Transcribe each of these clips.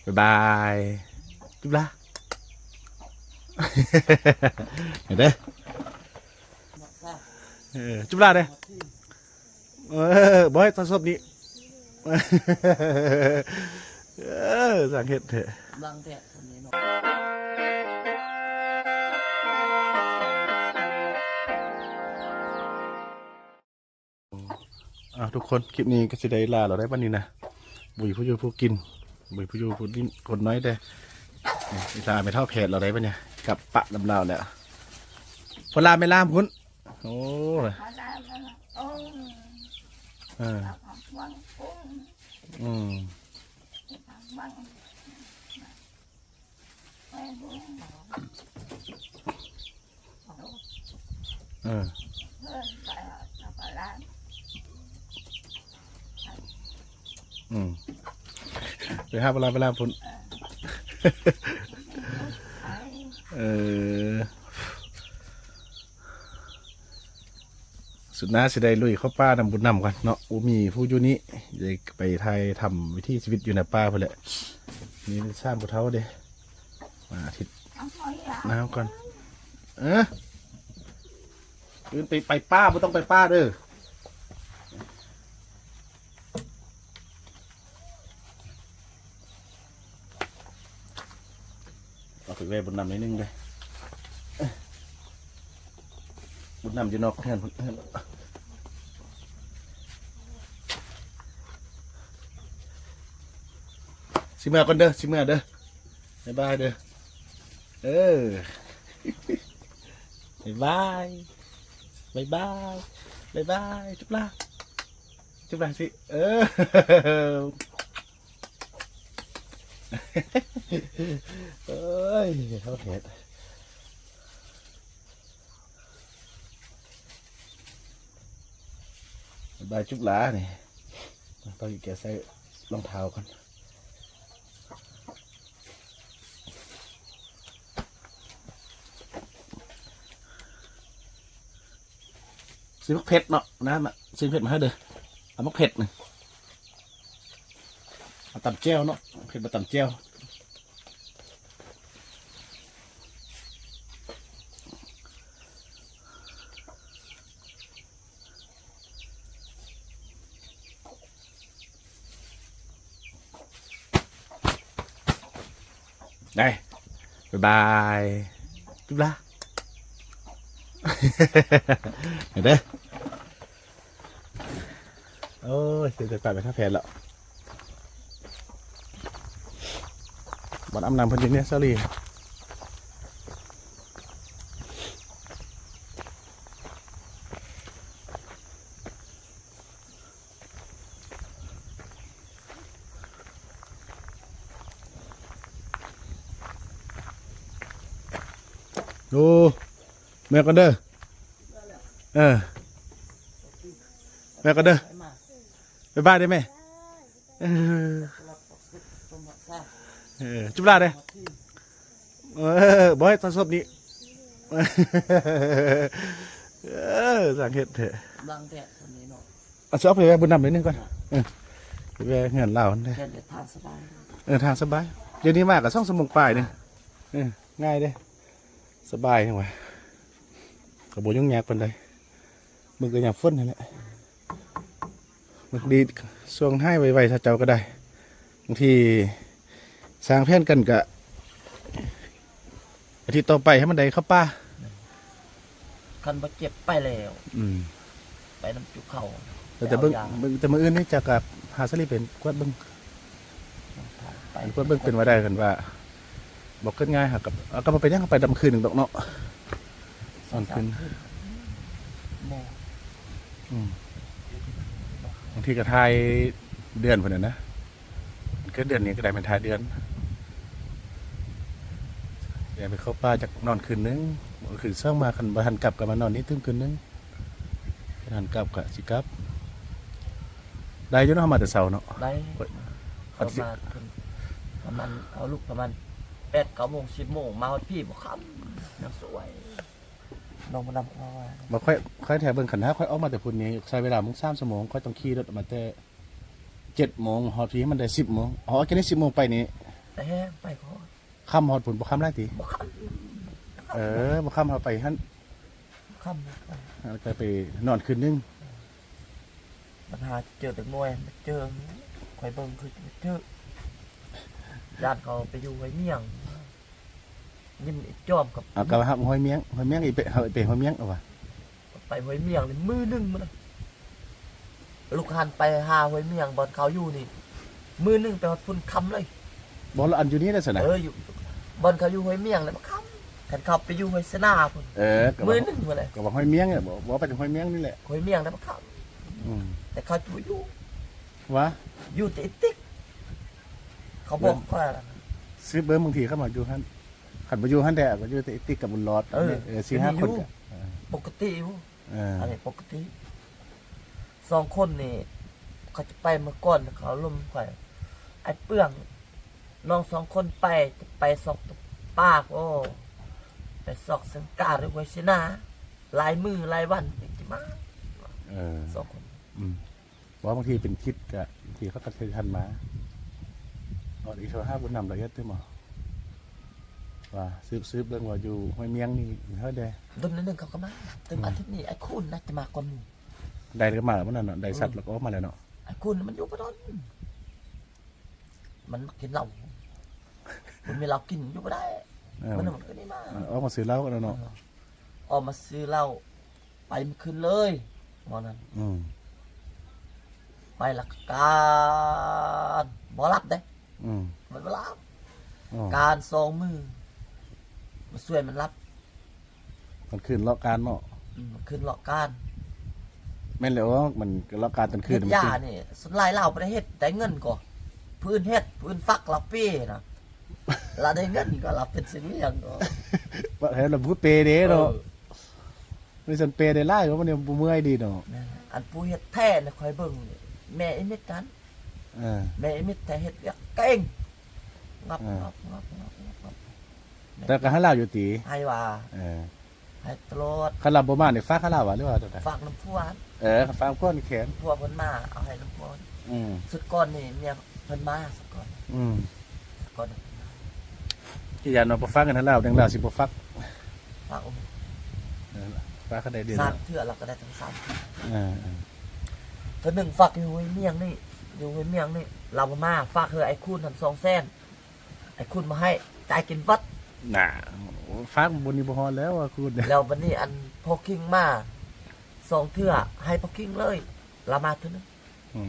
บ๊ายบายจุ๊บละเห็นเด้จุ๊บละเด้บอยตอนศพนี้สังเกตเถอะบางแดดคนนี้เนาะทุกคนคลิปนี้ก็จะได้ลาเราได้บ้านนี้นะบุยผู้อยู่ผู้กินบุยผู้อยู่ผู้ดิ้นคนน้อยเด้ลาไม่เท่าเพจเราได้บ้านเนี่ยกับปะดำลาวเนี่ยพอลาไม่ลามคุณโอ้ยอืมไปหาเวลาพุ่นสุดน้าสิได้ลุยเข้าป่านำบุญนำกันเนาะมีผู้อยู่นี้จะไปไทยทำวิถีชีวิตอยู่ในป่าเพื่อแหละนี่สร้างบุเท้าเด้มาอาทิตย์น้ำก่อนไปป้าไม่ต้องไปป้าเด้อเอาไปแว่บุญนำนิดนึงเลยบุญนำจะนอกแทนสิมาก่อนเด้อสิมาเด้อบ๊ายบายเด้อบ๊ายบายบ๊ายบายบ๊ายบายจุ๊บล่ะสิเอ้ยเขาเห็ดบ๊ายบายจุ๊บล่ะนี่ต้องแกใส่รองเท้าก่อนซื้อมะเผ็ดเนาะนะมาซื้อเผ็ดมาให้เด้อเอามะเผ็ดหนึ่งมาตำแจ่วเนาะเผ็ดมาตำแจ่วได้บ๊ายบายจุ๊บละเห็นเด้อโอ้ยเสียใจไปท่าแพนแล้วบอลอำนำพันธุ์เนี่ยซาลีดูแม่กันเด้อแม่กันเด้อไปบ้านได้ไหมจุ๊บลาเด้บอยตอนศพนี้สังเกตเถอะบางแดดคนนี้เนาะเอาชอบไปแวะบุญนำนิดนึงก่อนไปแวะเงินเหล่าได้ทางสบายทางสบายเดี๋ยวนี้มากกับช่องสมองปลายนึงง่ายเด้สบายทั้งวันกระโบยุ่งยากเป็นไรมึงก็อยากฟื้นนั่นแหละมึงดีช่วงให้ไวๆถ้าเจ้าก็ได้บางทีสร้างแผนกันกะอาทิตย์ต่อไปให้มันได้เข้าป่าคันบาเจ็บไปแล้วไปน้ำจุกเข่าแต่เมื่ออื่นนี่จะกับหาสลีเป็นกวดเบิ้งกวดเบิ้งเป็นว่าได้กันว่าบอกกันง่ายหากับก็มาไปย่างไปดำคืนหนึ่งดอกเนาะตอนคืนบางทีก็ทายเดือนพอดีนะก็เดือนนี้ก็ได้เป็นทายเดือนเดี๋ยวไปเข้าป่าจากนอนคืนนึงคืนเช้ามาคันบันกลับกับมานอนนี่ตึ้งคืนนึงบันกลับกับสิกับได้ยุ่งเข้ามาแต่เช้าเนาะได้ประมาณเอาลูกประมาณ8-9 โมง 10 โมงมาวันพี่บอกครับน้ำสวยน้องมาดำเขาว่ามาค่อยแถวเบิ่งขันห้าค่อยออกมาแต่พุ่นนี้ใช้เวลามุ่ง3 ชั่วโมงค่อยต้องขี่รถมาแต่7 โมงฮอดที่มันได้10 โมงแค่นี้10 โมงไปนี้ แต่แห้งไปขอ ค่ำฮอดผลบ่ค่ำไรตี บ่ค่ บ่ค่ำเอาไปหั่น ำค่ำไป เอาไปนอนคืนนึง ปัญหาเจอแต่มวยมาเจอคอยเบิ่งคือเจอญาติเขาไปอยู่ไว้เมียงยิ้มไอ้จอมกับ เอากระหับหอยเมียงอีไปเอาไปหอยเมียงเอาว่ะ ไปไว้เมียงเลยมือหนึงมันลูกหันไปหาไว้เมียงบอนเขาอยู่นี่มือหนึงไปฮอดพุ่นคำเลย บ่ละอันอยู่นี่ได้ซั่นน่ะ อยู่บอนเขาอยู่ไว้เมียงเลยมาคำขันเขาไปอยู่ไว้สนาพุ่น ก็ มือหนึงมาเลย ก็ว่าหอยเมียงเนี่ยบ่ไปถึงหอยเมียงนี่แหละ ไว้เมียงแล้วมาค อืม ำแต่เขาอยู่ วะ อยู่แต่ไอ้ติ๊กเขาบอกว่า ซื้อเบอร์บางทีเข้ามาอยู่หั่นคันบ่อยู่หั่นแต่ก็อยู่แต่ติ๊กกับบุญรอด4-5 คนก็ ปกติอยู่ เออ อะไรปกติ2 คนนี่เขาจะไปเมื่อก่อนเขาลมข่อยไอ้เปื้องน้อง2 คนไปจะไปซอกตุกปากโอ้ไปซอกสังกาหรือไว้ชนะหลายมือหลายวันจะมา เออ 2 คน ว่าบางทีเป็นคิดก็บางทีเขาก็เคยทันมาเอาอีกโทร5บุญนำละเอียดตึ้มบ่ว่าซื้อเบิ่งว่าอยู่หอยเมียงนี่เท่าใด ดนนิดนึงเขาก็มาถึงอาทิตย์นี้ไอ้คุณน่าจะมาก่อนหมู่ ได้ก็มาแล้วมันน่ะเนาะได้สัตว์แล้วก็ออกมาแล้วเนาะ ไอ้คุณมันอยู่ปะดอนมันกินเหล้ามันมีเหล้ากินอยู่บ่ได้ เออ มันก็นี่มา ออกมาซื้อเหล้ากันแล้วเนาะ ออกมาซื้อเหล้าไปเมื่อคืนเลยวันนั้น อืม ไปหลักการบ่รับเด้ อืม มันบ่รับ อ๋อ การ2 มือมาช่วยมันรับ มันคืนเลาะการเนาะ มันขึ้นหลอกการ แม่นแล้วมันเลาะการตอนคื เฮ็ น ด มัน ยา คืน นี่สุดลายเหล้าบ่ได้เฮ็ดได้เงินก่อพื้นเฮ็ดพื้นฟักเราเป้นะเราได้เงินก็เราเป็นสิเมียงก็ ว่าให้เราพูดเปเด้เนาะมีสันเปได้หลายว่ามันเนี่ยบ่เมื่อยดีเนาะ นั่นอันผู้เฮ็ดแท้น่ะคอยเบิ่งแม่ไอ้มิดกัน เออ แม่ไอ้มิดแต่เฮ็ดเวียกเก่งงับ อ่า งับ แต่ก็ให้เหล้าอยู่ติ ให้ว่า เออ ให้ตลอด คันเราบ่มานี่ฝากให้เหล้าว่าหรือว่าจังได๋ ฝากน้ำพัว ฝากคนแขน พัวเพิ่นมาเอาให้น้ำพัว อืม สุดก่อนนี่เมียเพิ่นมาสุดก่อน อืม ก่อน ที่ยานเอาบ่ฟักกันให้เหล้าดังเหล้าสิบ่ฟัก ฝากอม ฝากเขาได้เดือน สา ละ มเทื่อเราก็ได้ทั้งสามเทื่อ เออ เทื่อหนึ่งฝากอยู่ห้วยเมียงนี่อยู่ห้วยเมียงนี่เราบ่มาฝากเฮือไอ้คุณทำ200,000ไอ้คุณมาให้จ่ายกินวัด น่ะฟักบนนี้บ่ฮอดแล้วว่าคุณ แล้ววันนี้อันพอคิงมา2 เทื่อให้พอคิงเลยเรามาเทื่อนึง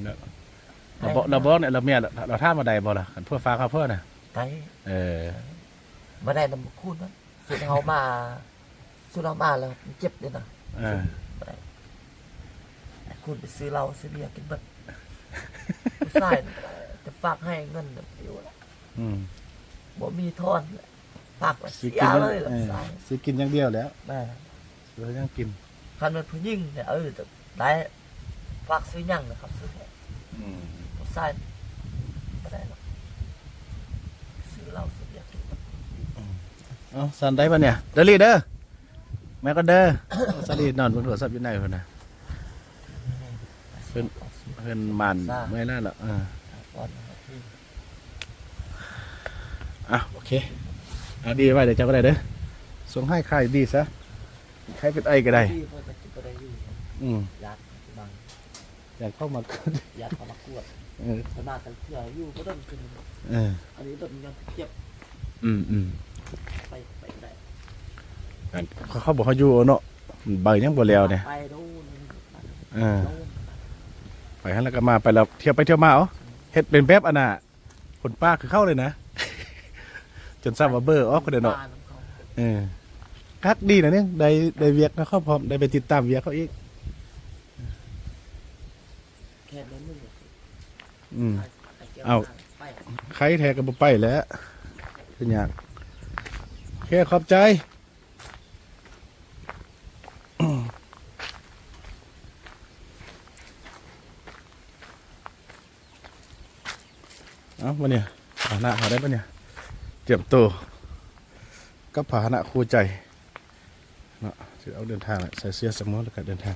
แล้วเราบอกเนี่ยเราเมียเราท่ามาใดบ่ล่ะคันเพื่อฟ้าเขาเพื่อน่ะ ไก เออ บ่ได้นำคุณนะสุดเฮามาแล้วมันเจ็บเลยนะ เออ บ่ได้ไอ้คุณไปซื้อเหล้าซื้อเบียร์กินเบิดผู้ชายน่ะจะฝากให้เงินน่ะอยู่แล้ว อืม บ่มีทอนฝากไว้ สิ เสีย กิน เลยล่ะ เออ สาย สิกินอย่างเดียวแล้ว แม่ เรายังกิน คันเป็นผู้หญิงเนี่ยได้ฝากซื้อหยังนะครับซื้อแค่ อืม ผู้ชายบ่ได้หรอกซื้อเหล้าซื้อเบียร์กินเบิด เอาสันได้ป่ะเนี่ยเดลี่เด้อแม่ก็เด้อสันดีนอนบนโทรศัพท์อยู่ไหนพุ่นน่ะเพิ่นมันไม่น่าหรอกก่อนนะครับพี่ โอเคเอาดีไว้เดี๋ยวเจ้าก็ได้เด้อส่งให้ใครดีซะใครเป็นไอก็ได้ พี่เพิ่นก็สิบ่ได้อยู่ อืม ญาติบาง อยากเข้ามา ญาติเขามากวด เออ ขนาดกันเทื่ออยู่ก็ต้องกิน เออ อันนี้ต้องยังเจ็บ อืม ไปได้ เขาบอกเขาอยู่เนาะใบยังบ่แล้วเนี่ย ไปโน่น เออ โน่น ไปฮันแล้วก็มาไปแล้วเที่ยวไปเที่ยวมาเฮ็ดเป็นแบบอันน่ะคนป้าคือเข้าเลยนะ จนทราบว่าเบอร์ออกก็เด้อเนาะ บ้ของเขา คักดีนะเนี่ยได้เวียกนะเขาพร้อมได้ไปติดตามเวียกเขาอีก แค่นั้นนึง อืม ไปกี่ยว เอา ไป ใครแท้ก็บ่ไปแล้วเป็นหยังแค่ขอบใจ เอาวันเนี่ยผาหนะหาได้ปะเนี่ยเตรียมตัวกับผาหนะคู่ใจเนาะจะเอาเดินทางแหละใส่เสื้อสมอแล้วก็เดินทาง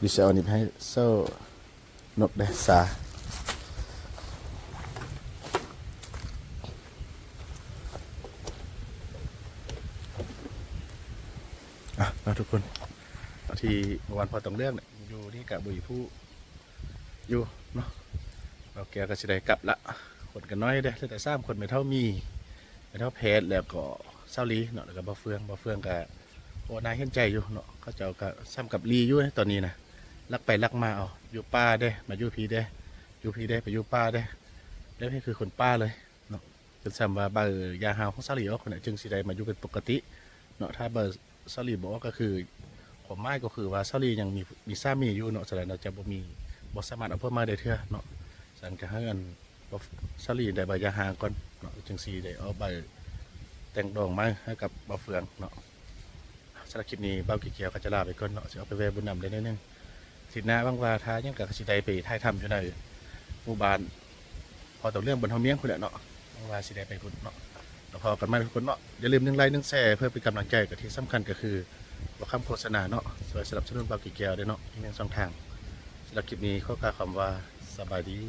ดิฉันเอานี่ไปให้โซ่นกได้สา นะทุกคนที่เมื่อวานพอต้องเรื่องเนี่ยอยู่นี่กับบุยผู้อยู่เนาะเราแกก็สิได้กลับละคนกันน้อยเด้อเหลือแต่3คนไม่เท่ามีไม่เท่าเพชรแล้วก็เศร้าลีเนาะแล้วก็บ่เฟืองก็โอ้นายเห็นใจอยู่เนาะเขาเจ้าก็ซ้ำกับลีอยู่นะตอนนี้นะลักไปลักมาเอาอยู่ป่าเด้มาอยู่พีเด้อยู่พีเด้ไปอยู่ป่าเด้แล้วนี่คือคนป่าเลยเนาะเป็นซ้ำว่าเบอร์ยาฮาวของเศร้าลีออกคนน่ะจึงสิได้มาอยู่เป็นปกติเนาะถ้าเบอร์เศร้าลีบอกก็คือผมหมายก็คือว่าเศร้าลียังมีสามีอยู่เนาะแสดงเราจะบ่สามารถเอาเพิ่มมาได้เท่าเนาะสันก็ให้กันเศร้าลีได้ใบยาฮาก่อนเนาะจึงสิได้เอาใบแต่งดองมาให้กับบ่เฟืองเนาะสำหรับคลิปนี้เบ้ากี่เกียวก็จะลาไปก่อนเนาะจะเอาไปแวะบุญนำได้นิดนึงสิหน้าบางว่าท้ายังกับสิได้ไปถ่ายทำอยู่ในหมู่บ้านพอต่อเรื่องบนเฮาเมียงคนแหละเนาะบางว่าสิได้ไปพุ่นเนาะแล้วพอกันมาทุกคนเนาะอย่าลืม1 ไลค์ 1 แชร์เพื่อเป็นกำลังใจกับที่สำคัญก็คือว่าคำโฆษณาเนาะสวยสนับสนุนเบ้ากี่เกียวด้วยเนาะอีกหนึ่งช่องทางสำหรับคลิปนี้ขอกล่าวคำว่าสบายดี